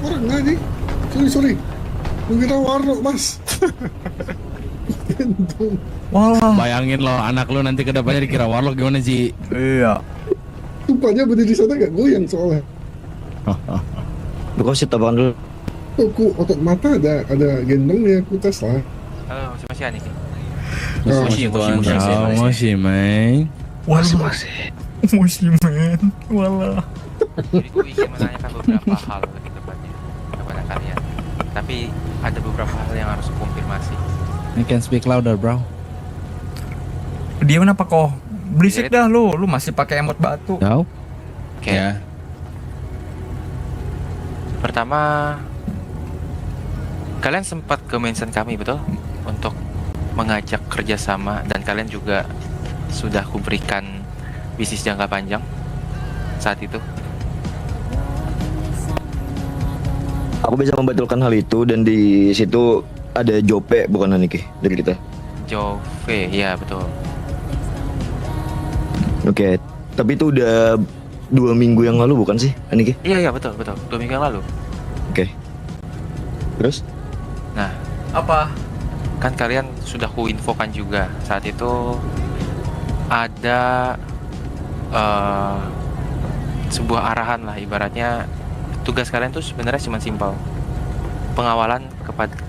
Orang nggak nih? Sorry. Mungkin warlock, Mas. Gendong. Walah. Bayangin lo, anak lo nanti ke depannya dikira warlock gimana sih? Iya. Tumpahnya berdiri di sana nggak goyang soalnya. Kau sih tabakan dulu. Aku otot mata ada gendongnya, aku tes lah. Halo, masih Ani. Masih, Meng. Masih men. Walah. Jadi gue ingin menanyakan beberapa hal ke depannya kepada kalian. Tapi ada beberapa hal yang harus konfirmasi. You can speak louder, bro. Dia kenapa kok? Berisik dah lu masih pakai emot batu. Tahu? Oke. Ya. Pertama, kalian sempat ke mention kami betul untuk mengajak kerjasama dan kalian juga sudah kuberikan bisnis jangka panjang saat itu. Aku bisa membatulkan hal itu dan di situ ada Jope bukan Aniki dari kita. Jove, ya betul. Oke, tapi itu udah 2 minggu yang lalu bukan sih Aniki? Iya betul 2 minggu yang lalu. Oke. Terus? Nah, Apa? kan kalian sudah kuinfokan juga saat itu ada sebuah arahan lah, ibaratnya tugas kalian tuh sebenarnya cuma simpel, pengawalan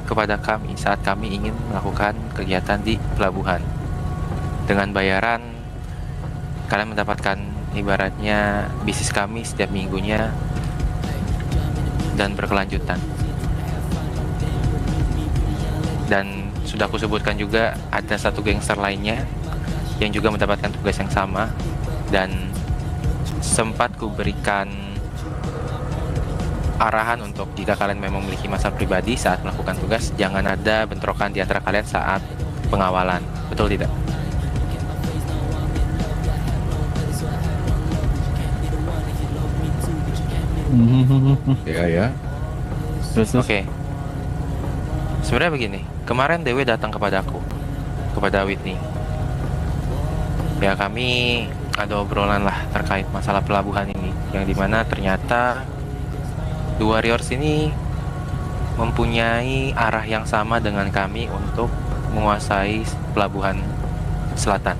kepada kami saat kami ingin melakukan kegiatan di pelabuhan. Dengan bayaran kalian mendapatkan ibaratnya bisnis kami setiap minggunya dan berkelanjutan. Dan sudah aku sebutkan juga ada satu gangster lainnya yang juga mendapatkan tugas yang sama, dan sempat kuberikan arahan untuk jika kalian memang memiliki masalah pribadi saat melakukan tugas, jangan ada bentrokan di antara kalian saat pengawalan. Betul tidak? Ya. Terus. Oke. Sebenarnya begini, kemarin Dewi datang kepadaku, kepada Whitney. Ya, kami ada obrolan lah terkait masalah pelabuhan ini, yang dimana ternyata The Warriors ini mempunyai arah yang sama dengan kami untuk menguasai pelabuhan selatan.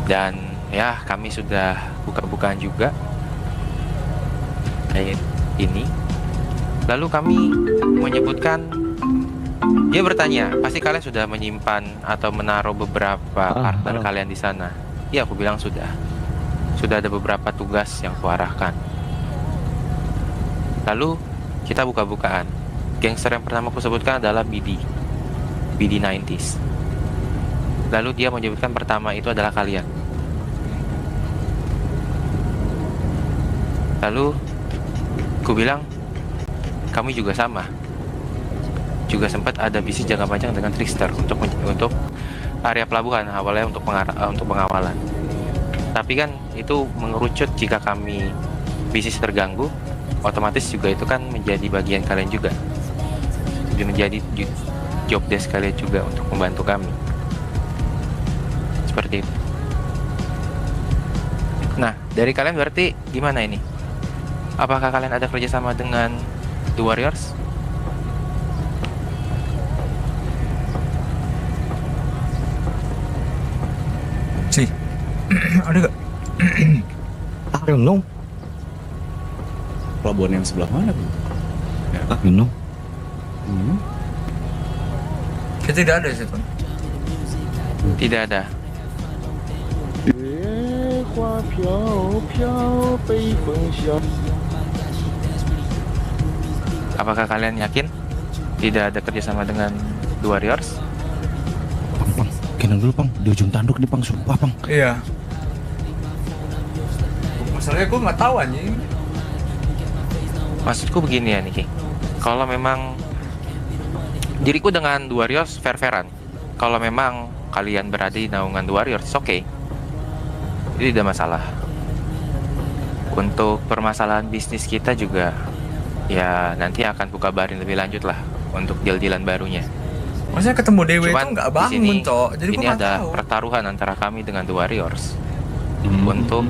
Dan ya, kami sudah buka-bukaan juga kayak ini. Lalu kami menyebutkan, dia bertanya, pasti kalian sudah menyimpan atau menaruh beberapa partner kalian di sana. Iya, aku bilang sudah ada beberapa tugas yang kuarahkan. Lalu kita buka-bukaan. Gangster yang pertama aku sebutkan adalah BD 90s. Lalu dia menyebutkan pertama itu adalah kalian. Lalu aku bilang, kami juga sama. Juga sempat ada bisnis jangka panjang dengan Trickster untuk area pelabuhan, awalnya untuk pengawalan. Tapi kan itu mengerucut jika kami bisnis terganggu, otomatis juga itu kan menjadi bagian kalian juga. Jadi menjadi job desk kalian juga untuk membantu kami. Seperti itu. Nah, dari kalian berarti gimana ini? Apakah kalian ada kerjasama dengan The Warriors? Sih. Ada gak? I don't know. Pelabuhan yang sebelah mana, Bro? I don't know. Kita tidak ada di situ. Tidak ada. Apakah kalian yakin tidak ada kerjasama dengan The Warriors? Pang. Kenang dulu, Pang. Di ujung tanduk nih, Pang. Sumpah, Pang. Iya. Masalahnya gue nggak tahu anjing. Maksudku begini ya, Niki. Kalau memang diriku dengan The Warriors fair-fairan. Kalau memang kalian berada di naungan The Warriors, oke. Itu tidak masalah. Untuk permasalahan bisnis kita juga, ya nanti akan kukabarin lebih lanjut lah untuk deal-dealan barunya. Maksudnya ketemu Dewi itu Cuman nggak di bangun, sini, Cok. Jadi gue ini nggak ada tahu. pertaruhan antara kami dengan The Warriors untuk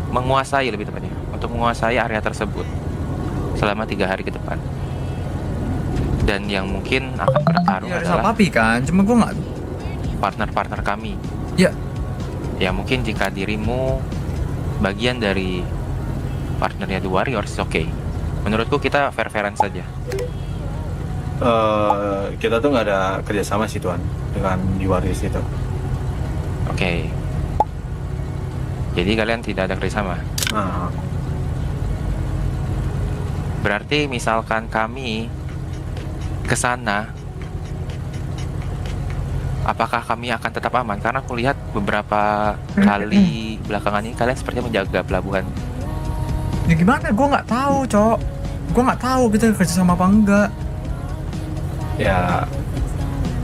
menguasai lebih tepatnya, untuk menguasai area tersebut selama 3 hari ke depan. Dan yang mungkin akan berpengaruh Iya, ada adalah papi kan, cuma gue nggak. partner-partner kami. Ya, Ya mungkin jika dirimu bagian dari partnernya The Warriors, oke. Menurutku kita fair-fairan saja. Kita tuh nggak ada kerjasama sih Tuan dengan di Warriors itu. Oke. Jadi kalian tidak ada kerjasama. Nah, Berarti misalkan kami ke sana, apakah kami akan tetap aman? Karena aku lihat beberapa kali belakangan ini kalian sepertinya menjaga pelabuhan. ya gimana? Gue nggak tahu, Cok. Gue nggak tahu kita kerja sama apa enggak. ya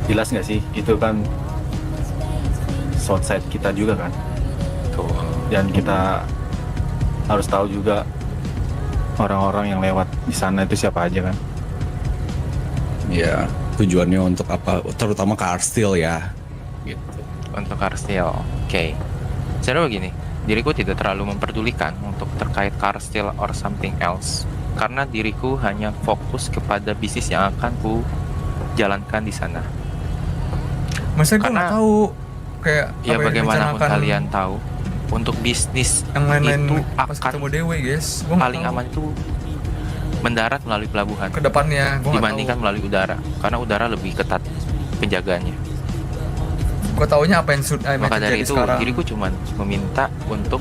jelas nggak sih itu kan south side kita juga kan. Tuh. Dan kita harus tahu juga orang-orang yang lewat di sana itu siapa aja kan. Ya, tujuannya untuk apa? Terutama ke Arsteel ya. Gitu. Untuk Carsteel, oke. Secara begini, diriku tidak terlalu memperdulikan untuk terkait Carsteel or something else. Karena diriku hanya fokus kepada bisnis yang akan ku jalankan di sana. Masa gue Karena- nggak tahu kayak Ya apa yang bagaimanapun direncanakan kalian tahu, untuk bisnis yang lain-lain itu pas akan ketemu Dewi, guys. Gue paling aman itu mendarat melalui pelabuhan ke depannya. Gue nggak dibandingkan tahu. melalui udara, karena udara lebih ketat penjagaannya. Gue taunya apa yang Maka dari terjadi itu sekarang. diriku cuman meminta untuk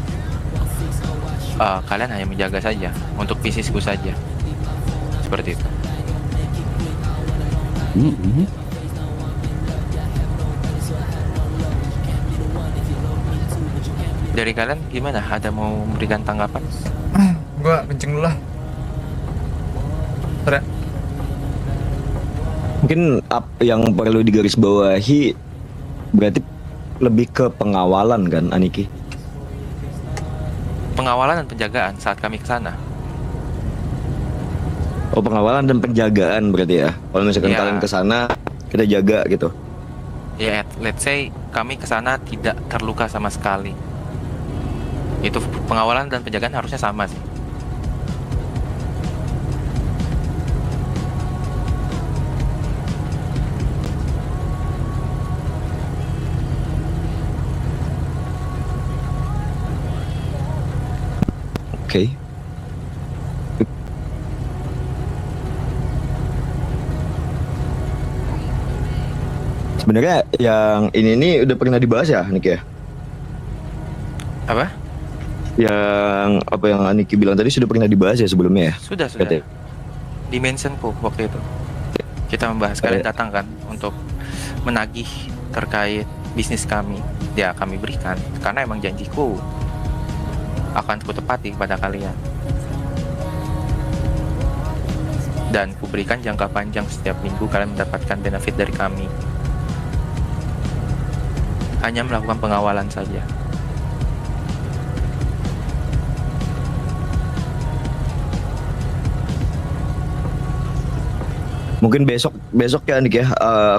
kalian hanya menjaga saja untuk bisnisku saja, seperti itu. Mm-mm. Dari kalian gimana? Ada mau memberikan tanggapan? Gue kencing dulu lah. Ntar ya. Mungkin yang perlu digarisbawahi berarti lebih ke pengawalan kan, Aniki? Pengawalan dan penjagaan saat kami ke sana. Oh, pengawalan dan penjagaan berarti ya. Kalau misalkan Iya. kalian ke sana, kita jaga gitu. Ya, let's say kami ke sana tidak terluka sama sekali. Itu pengawalan dan penjagaan harusnya sama sih. Oke. Sebenarnya yang ini nih udah pernah dibahas ya, Niki ya? Apa? Yang apa yang Aniki bilang tadi sudah pernah dibahas ya sebelumnya ya? Sudah. Katanya. Dimensionku waktu itu. Kita membahas, kalian datang kan untuk menagih terkait bisnis kami. Ya, kami berikan karena emang janjiku akan kutepati kepada kalian. Dan kuberikan jangka panjang, setiap minggu kalian mendapatkan benefit dari kami. Hanya melakukan pengawalan saja. Mungkin besok ya Andik ya.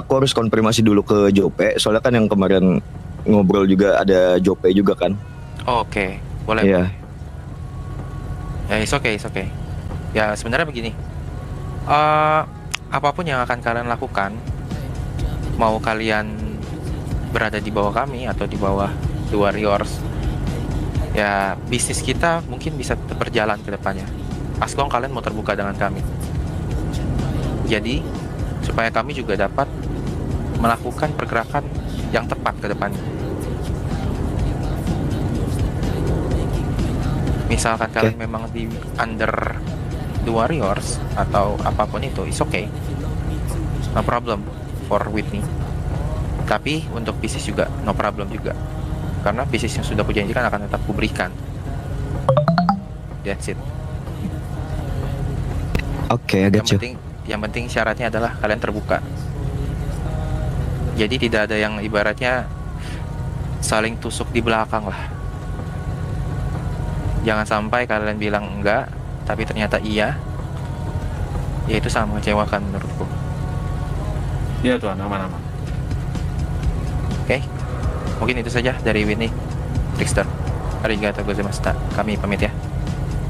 Aku harus konfirmasi dulu ke Jope. Soalnya kan yang kemarin ngobrol juga ada Jope juga kan. Oke, boleh. Iya. Ya, it's okay. Ya, sebenarnya begini. Apapun yang akan kalian lakukan, mau kalian berada di bawah kami atau di bawah The Warriors, ya bisnis kita mungkin bisa tetap berjalan ke depannya. As long kalian mau terbuka dengan kami. Jadi, supaya kami juga dapat melakukan pergerakan yang tepat ke depannya. Misalkan kalian memang di under The Warriors atau apapun itu, it's okay. No problem for Whitney. Tapi untuk bisnis juga no problem juga. Karena bisnis yang sudah kujanjikan akan tetap kuberikan. That's it. Oke, I got you. Yang penting syaratnya adalah kalian terbuka. Jadi tidak ada yang ibaratnya saling tusuk di belakang lah. Jangan sampai kalian bilang enggak, tapi ternyata iya. Ya itu sangat mengecewakan menurutku. Iya Tuan, aman-aman. Oke? Mungkin itu saja dari Winnie, Trickster. Arigatou gozaimashita. Kami pamit ya.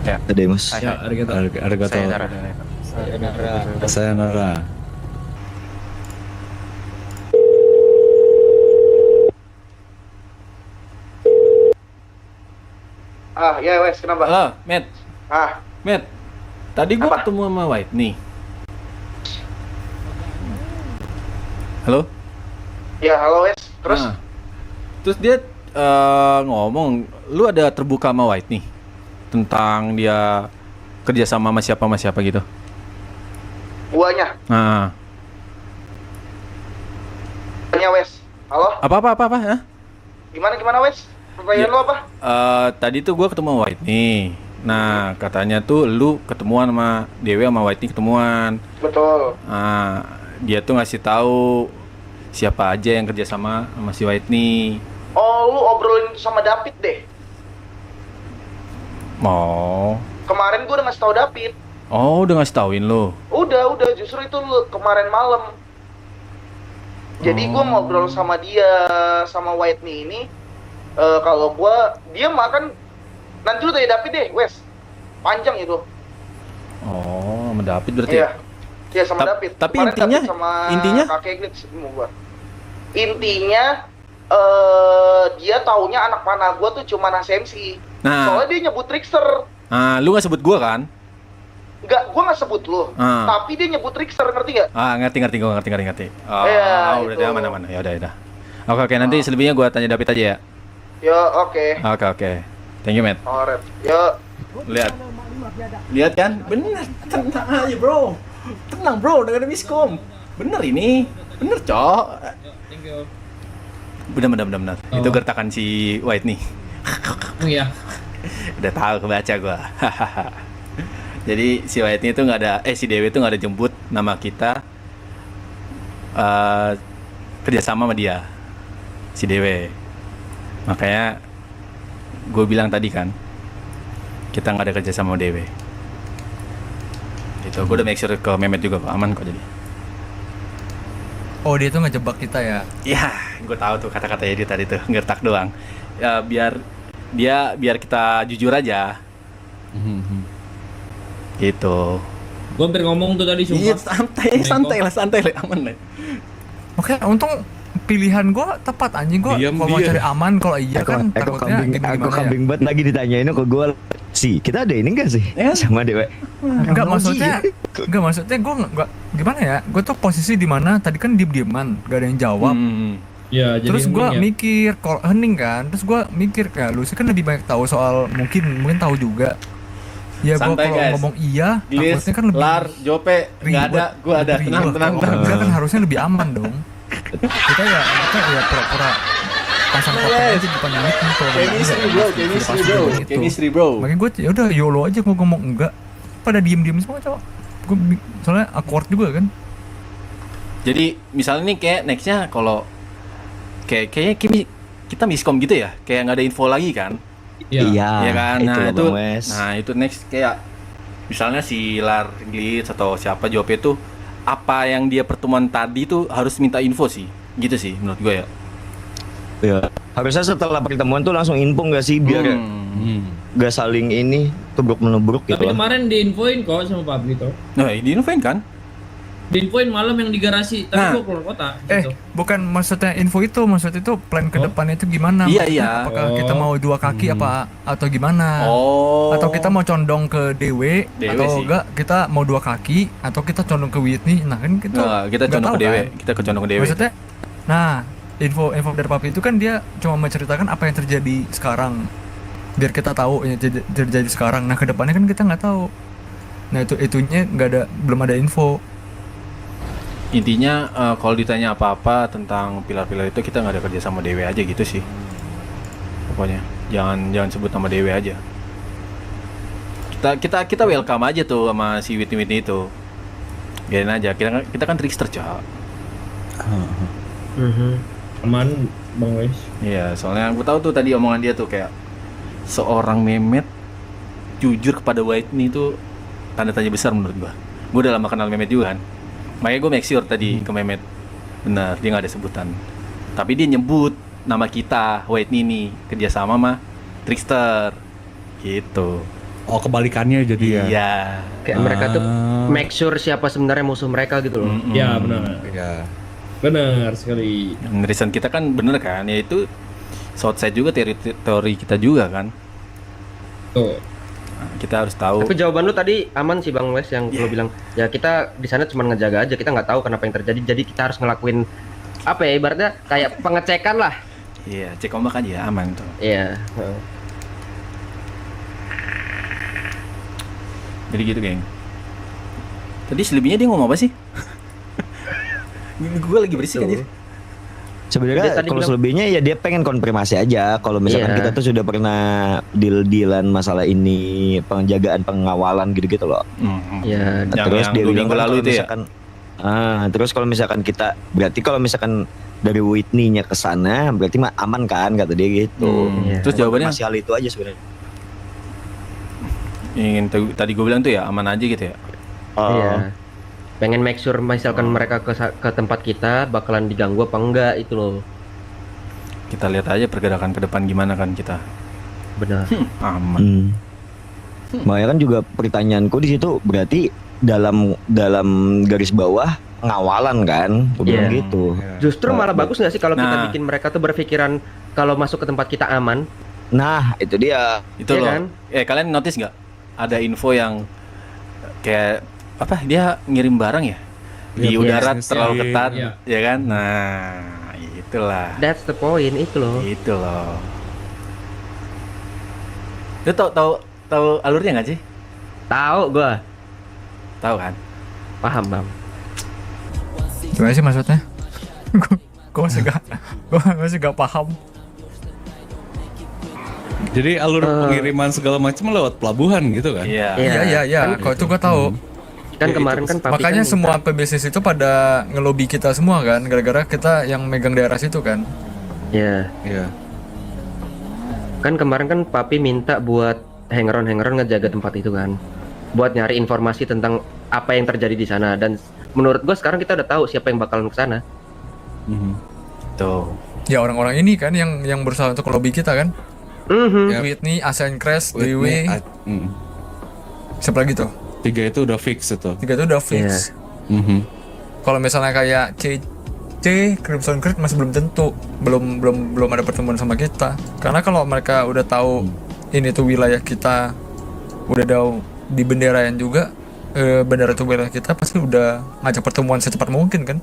Ada Mas. Hai, hai. Arigato. Sayonara. Sayonara. Ya wes, kenapa? Halo, Matt. Matt. Tadi gua Apa? ketemu sama White nih. Halo? Ya, halo wes. Terus? Nah, terus dia ngomong, lu ada terbuka sama White nih tentang dia kerja sama siapa gitu. Guanya. Nah, Tanya wes. Halo? apa? Hah? Gimana wes? Pertanyaan Ya. lo apa? Tadi tuh gua ketemu sama White nih. Nah, katanya tuh lu ketemuan sama Dewi sama White nih ketemuan. Betul. Nah, dia tuh ngasih tahu siapa aja yang kerja sama si White nih. Oh, lu obrolin itu sama David deh. Oh, Kemarin gua udah ngasih tau David. udah ngasih tauin lu. Udah, justru itu lu kemarin malam. Jadi gua ngobrol sama dia, sama Whitney ini. Kalau dia makan, nanti lu tanya David deh, wes. Panjang itu. Oh, sama David berarti. Iya. Iya sama Ta- David. tapi Kemarin intinya- David sama intinya? kakek Glitch ketemu gua. Intinya dia taunya anak panah gua tuh cuma ASMC. Nah. Soalnya dia nyebut Trickster. Ah, lu nggak sebut gua kan? Gua nggak sebut lu. Ah. Tapi dia nyebut Trickster, ngerti gak? Ah, ngerti, gua ngerti. Oh, Iya, berarti itu. aman. Ya udah. Oke, nanti selebihnya gua tanya David aja ya. Ya, oke. Oke. Thank you, Matt. Alright. Ya, Lihat kan? Bener, tenang aja, bro. Tenang, bro, dengan miskom. Bener ini. Bener, Cok. Bener. Itu gertakan si White nih. Oh iya. Udah tahu kebaca gua. Jadi si White ini tuh nggak ada, si Dewi tuh nggak ada jemput nama kita kerjasama sama dia, si Dewi. Makanya gue bilang tadi kan, kita nggak ada kerjasama sama Dewi. Itu gue udah make sure ke Mehmet juga kok, aman kok jadi. Oh, dia tuh ngejebak kita ya. Ya, gue tahu tuh kata-katanya dia tadi tuh ngertak doang. Ya biar kita jujur aja. Gitu. Gue hampir ngomong tuh tadi Iya, sumpah. santai lah, aman lah. Makanya untung pilihan gua tepat anjing. Gua Diam kalau mau dia. cari aman, kalau iya kan takutnya Aku kambing banget lagi ditanyain ke gue. Kita ada ini enggak sih? Sama Dewe. Enggak maksudnya gua enggak gimana ya? Gua tuh posisi di mana tadi kan diem-dieman, gak ada yang jawab. Ya, jadi Terus gua hening ya. mikir kalau hening kan, terus gua mikir kayak lu sih kan lebih banyak tahu soal mungkin tahu juga. Ya gua Santai, kalau guys. ngomong iya, Glis, takutnya kan lebih Lar, Jope, nggak ada, gua ada. ribet. Tenang. Kalau enggak kan harusnya lebih aman dong. kita ya pura-pura pasang foto aja di depan mic nih kalau Chemistry bro. Makanya gue ya udah YOLO aja gue ngomong enggak. Pada diem-diem semua cowok. Soalnya awkward juga kan. Jadi misalnya nih kayak nextnya kalau kayaknya kita miskom gitu ya, kayak nggak ada info lagi kan? Iya. Ya kan? Itu Nah loh, itu, Bang Wes. itu next kayak misalnya si Lar Glitch atau siapa Jope itu apa yang dia pertemuan tadi tuh harus minta info sih, gitu sih menurut gue ya. Ya. Harusnya setelah pertemuan tuh langsung info nggak sih biar nggak saling ini tubruk menubruk gitu. Tapi lah. kemarin diinfoin kok sama Pabli tuh. Nah, diinfoin kan? Diinfoin malam yang di garasi, tapi Nah. gua keluar kota gitu. Bukan maksudnya info itu, maksudnya itu plan ke depannya itu gimana? Iya, Maksudnya iya. Apakah kita mau 2 kaki apa atau gimana? Oh. Atau kita mau condong ke Dewe atau sih. enggak kita mau 2 kaki atau kita condong ke Whitney. Nah, kan kita Nah, kita nggak condong tahu ke Dewe, kan. kita condong ke Dewe. Maksudnya info dari Papi itu kan dia cuma menceritakan apa yang terjadi sekarang. Biar kita tahu yang terjadi sekarang. Nah, ke depannya kan kita nggak tahu. Nah, itunya belum ada info. Intinya kalau ditanya apa-apa tentang pilar-pilar itu kita nggak ada kerja sama Dewe aja gitu sih. Pokoknya jangan sebut nama Dewe aja. Kita welcome aja tuh sama si Whitney itu. Biarin aja. Kita kan trickster, Cak. Aman, Bang Wes. Iya, soalnya aku tahu tuh tadi omongan dia tuh kayak seorang Mehmet jujur kepada Whitney itu tanda tanya besar menurut gua. Gua udah lama kenal Mehmet juga kan. Makanya gue make sure tadi ke Mehmet. Benar, dia nggak ada sebutan. Tapi dia nyebut nama kita White Nini kerjasama sama Trickster gitu. Oh, kebalikannya jadi ya. Iya. Kayak mereka tuh make sure siapa sebenarnya musuh mereka gitu loh. Ya benar. Iya. Benar sekali. Yang reason kita kan bener kan, yaitu Southside juga teori kita juga kan. Tuh. Nah, kita harus tahu. Tapi jawaban lu tadi aman sih Bang Wes yang lu bilang ya kita di sana cuma ngejaga aja, kita nggak tahu kenapa yang terjadi, jadi kita harus ngelakuin apa ya, ibaratnya kayak pengecekan lah. Iya, cek ombak aja aman tuh. Iya. Jadi gitu, geng. Tadi selebihnya dia ngomong apa sih? Gue lagi berisik aja. Dia Sebenarnya tadi kalau bilang- selebihnya ya dia pengen konfirmasi aja kalau misalkan Iya. kita tuh sudah pernah deal-dealan masalah ini, penjagaan pengawalan gitu-gitu loh. Ya, Yang- Terus yang dia 2 bilang minggu kan lalu kalau itu ya? misalkan terus kalau misalkan kita berarti kalau misalkan dari Whitney-nya ke sana berarti mah aman kan kata dia gitu. Iya. Terus jawabannya Masih hal itu aja sebenarnya. tadi gue bilang tuh ya aman aja gitu ya. Iya. Pengen make sure misalkan mereka ke tempat kita bakalan diganggu apa enggak itu loh. Kita lihat aja pergerakan ke depan gimana kan kita. Benar. Aman. Makanya kan juga pertanyaanku di situ berarti dalam garis bawah pengawalan kan, gue bilang Iya. gitu. Justru malah bagus nggak sih kalau kita Nah. bikin mereka tuh berpikiran kalau masuk ke tempat kita aman. Nah itu dia. Itu Iya loh. kan? Kalian notice nggak? Ada info yang kayak apa? Dia ngirim barang ya di Iya, udara bisnisnya. terlalu ketat, Iya. ya kan? Nah, itulah. That's the point itu loh. Itu loh. Lu tahu alurnya nggak sih? Tahu gua. Tahu kan? Paham, Bang. Gimana sih maksudnya? Gue masih gak paham. Jadi alur pengiriman segala macam lewat pelabuhan gitu kan? Iya. Iya. Kalau itu gue tahu. Kan kemarin kan Papi Makanya kan semua minta- pebisnis itu pada ngelobi kita semua kan, gara-gara kita yang megang daerah situ kan. Iya. Iya. Kan kemarin kan Papi minta buat hangeron ngejaga tempat itu kan. Buat nyari informasi tentang apa yang terjadi di sana, dan menurut gua sekarang kita udah tahu siapa yang bakalan ke sana. Tuh. Ya orang-orang ini kan yang berusaha untuk ngelobi kita kan. Ya. Whitney, Asen Crash, Whitney, Dewi, siapa lagi tuh? 3 itu udah fix itu. 3 itu udah fix. Kalau misalnya kayak Crimson Creed masih belum tentu, belum ada pertemuan sama kita. Karena kalau mereka udah tahu ini tuh wilayah kita, udah ada di benderain juga, bendera itu wilayah kita, pasti udah ngajak pertemuan secepat mungkin kan.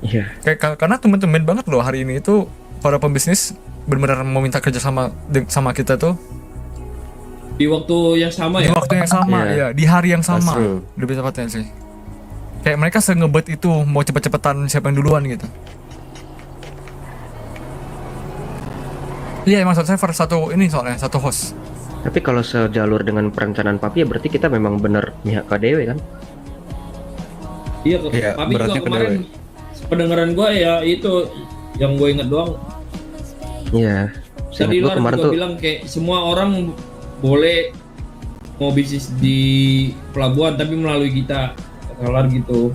Iya. Karena temen-temen banget loh hari ini itu para pembisnis benar-benar mau minta kerja sama kita tuh Di waktu yang sama di ya. waktu yang sama, Iya. ya di hari yang sama, That's true. lebih tepatnya sih. Kayak mereka sengebet itu mau cepet-cepetan siapa yang duluan gitu. Iya, emang server satu host. Tapi kalau sejalur dengan perencanaan Papi ya berarti kita memang bener pihak KDW kan? Iya, Iya, Papi juga beratnya ke kemarin pendengaran gua ya itu yang gue inget doang. Iya. Tadi Gua Lar kemarin juga tuh bilang kayak semua orang boleh mau bisnis di pelabuhan tapi melalui kita. Kata Lar gitu.